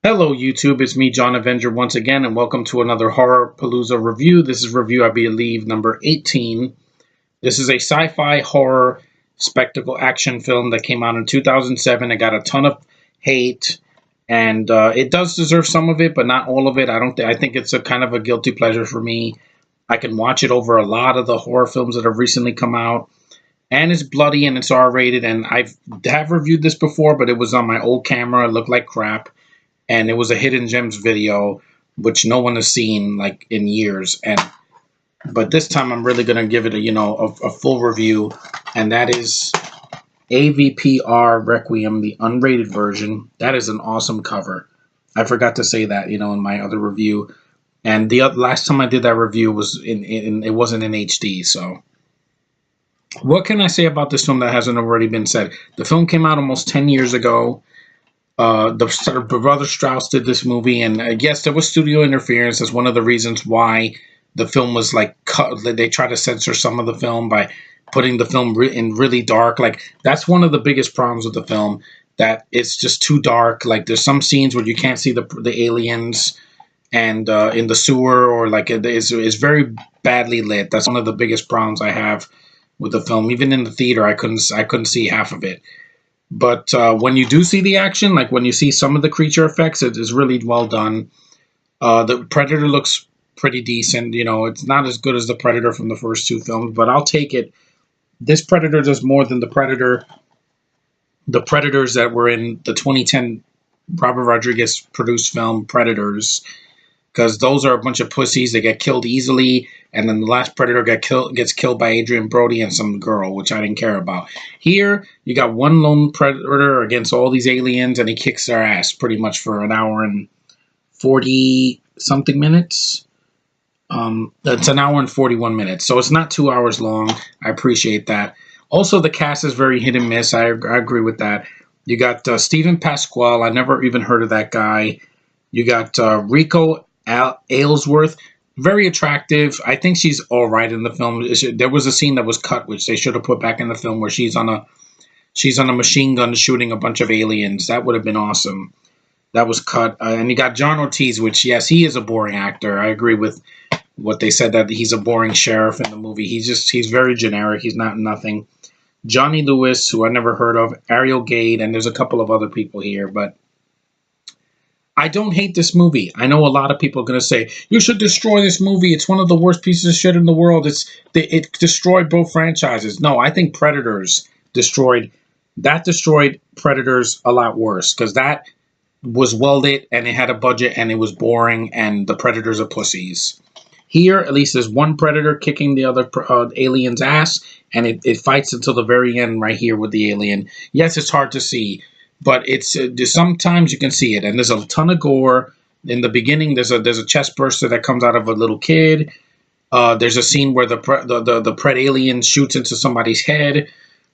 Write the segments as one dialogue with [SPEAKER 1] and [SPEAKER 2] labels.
[SPEAKER 1] Hello YouTube, it's me John Avenger once again and welcome to another Horrorpalooza review. This is review I believe number 18. This is a sci-fi horror spectacle action film that came out in 2007. It got a ton of hate and it does deserve some of it but not all of it. I think it's a kind of a guilty pleasure for me. I can watch it over a lot of the horror films that have recently come out. And it's bloody and it's R-rated and have reviewed this before but it was on my old camera. It looked like crap and it was a hidden gems video which no one has seen like in years. And but this time I'm really gonna give it a full review, and that is AVPR Requiem, the unrated version. That is an awesome cover. I forgot to say that in my other review, and the last time I did that review was in it wasn't in HD. So what can I say about this film that hasn't already been said? The film came out almost 10 years ago. The brother Strauss did this movie, and yes, there was studio interference. That's one of the reasons why the film was like cut. They tried to censor some of the film by putting the film in really dark. Like that's one of the biggest problems with the film, that it's just too dark. Like there's some scenes where you can't see the aliens, and in the sewer, or like it's very badly lit. That's one of the biggest problems I have with the film. Even in the theater, I couldn't see half of it. But when you do see the action, like when you see some of the creature effects, it is really well done. The Predator looks pretty decent. It's not as good as the Predator from the first two films, but I'll take it. This Predator does more than the Predators that were in the 2010 Robert Rodriguez produced film Predators, because those are a bunch of pussies. They get killed easily, and then the last Predator gets killed by Adrian Brody and some girl, which I didn't care about. Here, you got one lone Predator against all these aliens, and he kicks their ass pretty much for an hour and 40-something minutes. That's an hour and 41 minutes, so it's not 2 hours long. I appreciate that. Also, the cast is very hit and miss. I agree with that. You got Stephen Pasquale. I never even heard of that guy. You got Rico Aylesworth, very attractive. I think she's all right in the film. There was a scene that was cut, which they should have put back in the film, where she's on a machine gun shooting a bunch of aliens. That would have been awesome. That was cut. And you got John Ortiz, which, yes, he is a boring actor. I agree with what they said, that he's a boring sheriff in the movie. He's very generic. He's not nothing. Johnny Lewis, who I never heard of, Ariel Gade, and there's a couple of other people here, but I don't hate this movie. I know a lot of people are going to say, you should destroy this movie. It's one of the worst pieces of shit in the world. It destroyed both franchises. No, I think destroyed Predators a lot worse, because that was well lit and it had a budget and it was boring, and the Predators are pussies. Here, at least there's one Predator kicking the other alien's ass, and it fights until the very end right here with the alien. Yes, it's hard to see, but it's sometimes you can see it, and there's a ton of gore. In the beginning, there's a chest burster that comes out of a little kid. There's a scene where the pred alien shoots into somebody's head.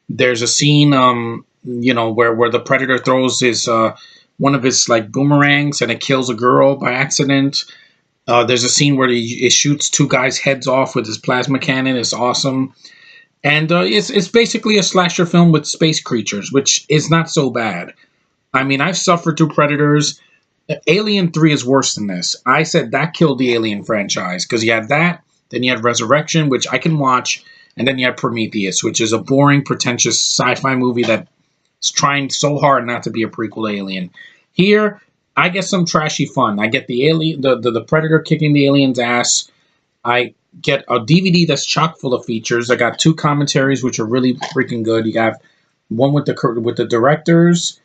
[SPEAKER 1] There's a scene, where the Predator throws his one of his like boomerangs and it kills a girl by accident. There's a scene where he shoots two guys' heads off with his plasma cannon. It's awesome. And it's basically a slasher film with space creatures, which is not so bad. I mean, I've suffered through Predators. Alien 3 is worse than this. I said that killed the Alien franchise, because you had that, then you had Resurrection, which I can watch, and then you had Prometheus, which is a boring, pretentious sci-fi movie that's trying so hard not to be a prequel to Alien. Here, I get some trashy fun. I get the alien, the Predator kicking the alien's ass. I get a DVD that's chock full of features. I got two commentaries which are really freaking good. You got one with the directors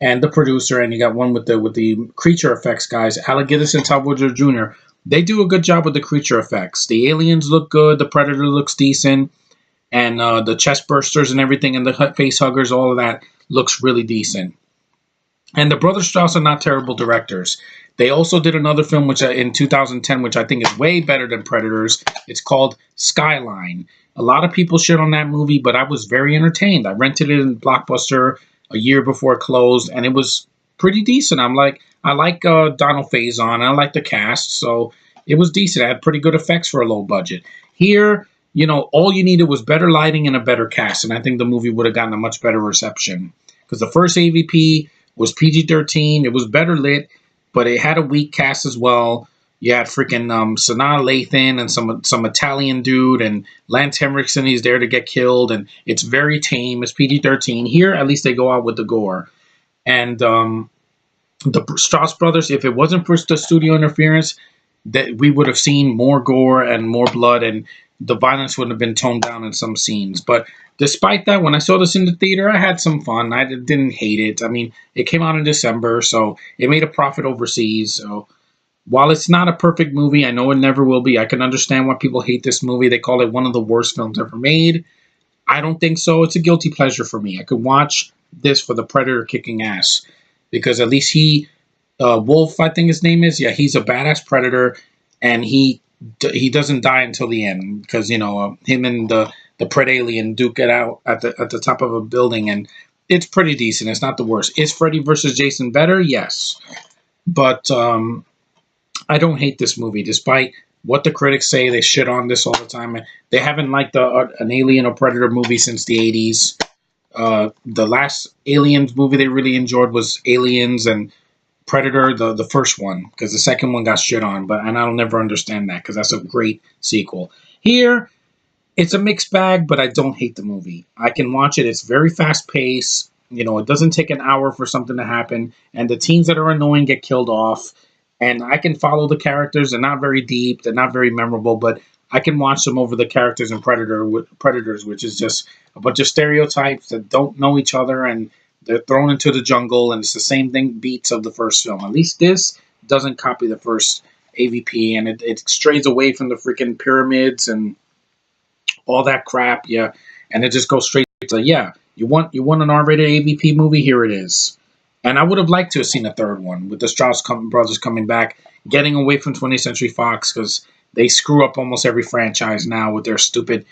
[SPEAKER 1] and the producer, and you got one with the creature effects guys, Alligator and Todd Woodard Jr. They do a good job with the creature effects. The aliens look good. The Predator looks decent, and the chest bursters and everything, and the face huggers, all of that looks really decent. And the Brothers Strauss are not terrible directors. They also did another film which in 2010, which I think is way better than Predators. It's called Skyline. A lot of people shit on that movie, but I was very entertained. I rented it in Blockbuster a year before it closed, and it was pretty decent. I like Donald Faison, and I like the cast, so it was decent. It had pretty good effects for a low budget. Here, all you needed was better lighting and a better cast, and I think the movie would have gotten a much better reception. Because the first AVP was PG-13. It was better lit. but it had a weak cast as well. You had freaking Sanaa Lathan and some Italian dude, and Lance Henriksen. He's there to get killed, and it's very tame. It's PG-13. Here, at least they go out with the gore. And the Strauss brothers, if it wasn't for the studio interference, that we would have seen more gore and more blood, and the violence would have been toned down in some scenes. But despite that, when I saw this in the theater, I had some fun. I didn't hate it. I mean, it came out in December, so it made a profit overseas. So while it's not a perfect movie, I know it never will be. I can understand why people hate this movie. They call it one of the worst films ever made. I don't think so. It's a guilty pleasure for me. I could watch this for the Predator kicking ass, because at least Wolf, I think his name is. Yeah, he's a badass predator, and he doesn't die until the end, because him and the pred alien duke it out at the top of a building, and it's pretty decent. It's not the worst. Is Freddy versus Jason better? Yes, but I don't hate this movie, despite what the critics say. They shit on this all the time. They haven't liked an Alien or Predator movie since the 80s. The last Aliens movie they really enjoyed was Aliens and Predator, the first one, because the second one got shit on. And I'll never understand that, because that's a great sequel. Here, it's a mixed bag, but I don't hate the movie. I can watch it. It's very fast paced. It doesn't take an hour for something to happen, and the teens that are annoying get killed off. And I can follow the characters. They're not very deep. They're not very memorable, but I can watch them over the characters in Predators, which is just a bunch of stereotypes that don't know each other, and they're thrown into the jungle, and it's the same thing beats of the first film. At least this doesn't copy the first AVP, and it strays away from the freaking pyramids and all that crap. Yeah, and it just goes straight to, yeah, you want an R-rated AVP movie? Here it is. And I would have liked to have seen a third one with the Strauss brothers coming back, getting away from 20th Century Fox, because they screw up almost every franchise now with their stupid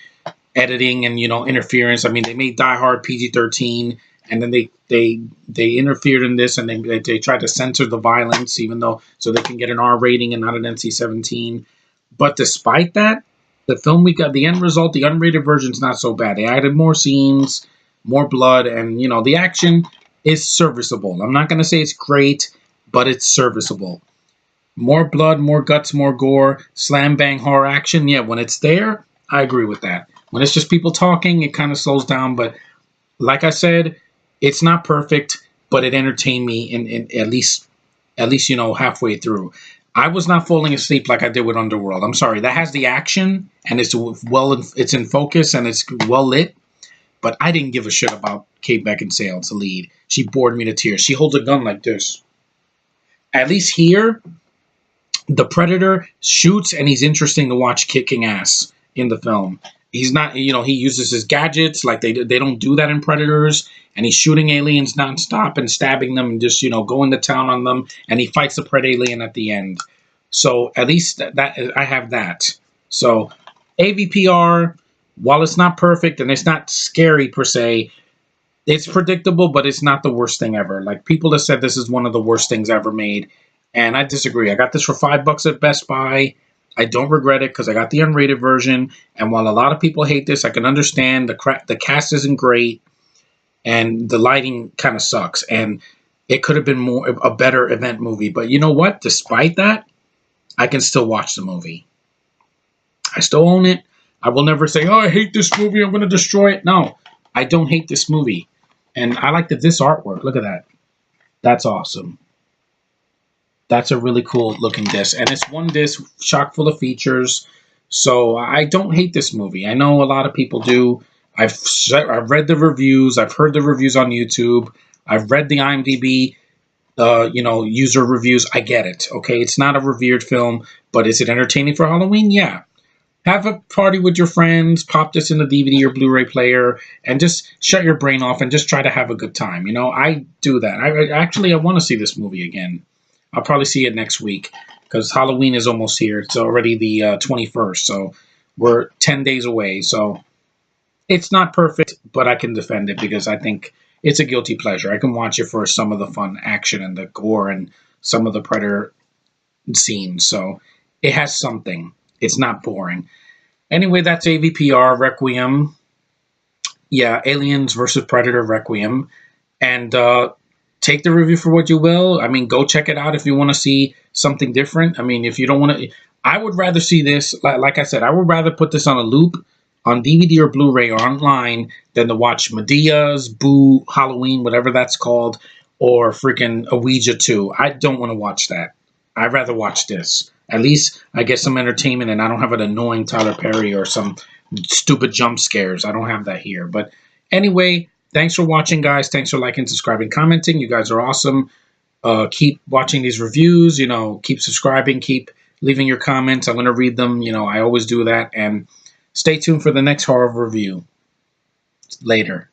[SPEAKER 1] editing and interference. I mean, they made Die Hard PG-13, and then they interfered in this, and they tried to censor the violence, even though so they can get an R rating and not an NC-17. But despite that, the film we got, the end result, the unrated version is not so bad. They added more scenes, more blood, and the action is serviceable. I'm not going to say it's great, but it's serviceable. More blood, more guts, more gore, slam bang horror action. Yeah, when it's there, I agree with that. When it's just people talking, it kind of slows down. But like I said, it's not perfect, but it entertained me in at least halfway through. I was not falling asleep like I did with Underworld. I'm sorry. That has the action, and it's in focus, and it's well lit. But I didn't give a shit about Kate Beckinsale to lead. She bored me to tears. She holds a gun like this. At least here, the Predator shoots, and he's interesting to watch kicking ass in the film. He's not, he uses his gadgets like they don't do that in Predators, and he's shooting aliens nonstop and stabbing them and just, going to town on them, and he fights the Pred alien at the end. So at least that I have that. So AVPR, while it's not perfect and it's not scary per se, it's predictable, but it's not the worst thing ever. Like, people have said this is one of the worst things ever made, and I disagree. I got this for $5 at Best Buy. I don't regret it, because I got the unrated version, and while a lot of people hate this, I can understand. The cast isn't great, and the lighting kind of sucks, and it could have been a better event movie. But you know what? Despite that, I can still watch the movie. I still own it. I will never say, oh, I hate this movie, I'm going to destroy it. No, I don't hate this movie. And I like this artwork. Look at that. That's awesome. That's a really cool looking disc. And it's one disc, chock full of features. So I don't hate this movie. I know a lot of people do. I've read the reviews. I've heard the reviews on YouTube. I've read the IMDb, user reviews. I get it. Okay, it's not a revered film, but is it entertaining for Halloween? Yeah. Have a party with your friends, pop this in the DVD or Blu-ray player, and just shut your brain off and just try to have a good time. I do that. I want to see this movie again. I'll probably see it next week, because Halloween is almost here. It's already the 21st, so we're 10 days away. So it's not perfect, but I can defend it, because I think it's a guilty pleasure. I can watch it for some of the fun action and the gore and some of the Predator scenes. So it has something. It's not boring. Anyway, that's AVPR, Requiem. Yeah, Aliens versus Predator, Requiem. And take the review for what you will. I mean, go check it out if you want to see something different. I mean, if you don't want to, I would rather see this. Like I said, I would rather put this on a loop on DVD or Blu-ray or online than to watch Medea's, Boo, Halloween, whatever that's called, or freaking a Ouija 2. I don't want to watch that. I'd rather watch this. At least I get some entertainment and I don't have an annoying Tyler Perry or some stupid jump scares. I don't have that here. But anyway, thanks for watching, guys. Thanks for liking, subscribing, commenting. You guys are awesome. Keep watching these reviews. You know, keep subscribing. Keep leaving your comments. I'm going to read them. You know, I always do that. And stay tuned for the next horror review. Later.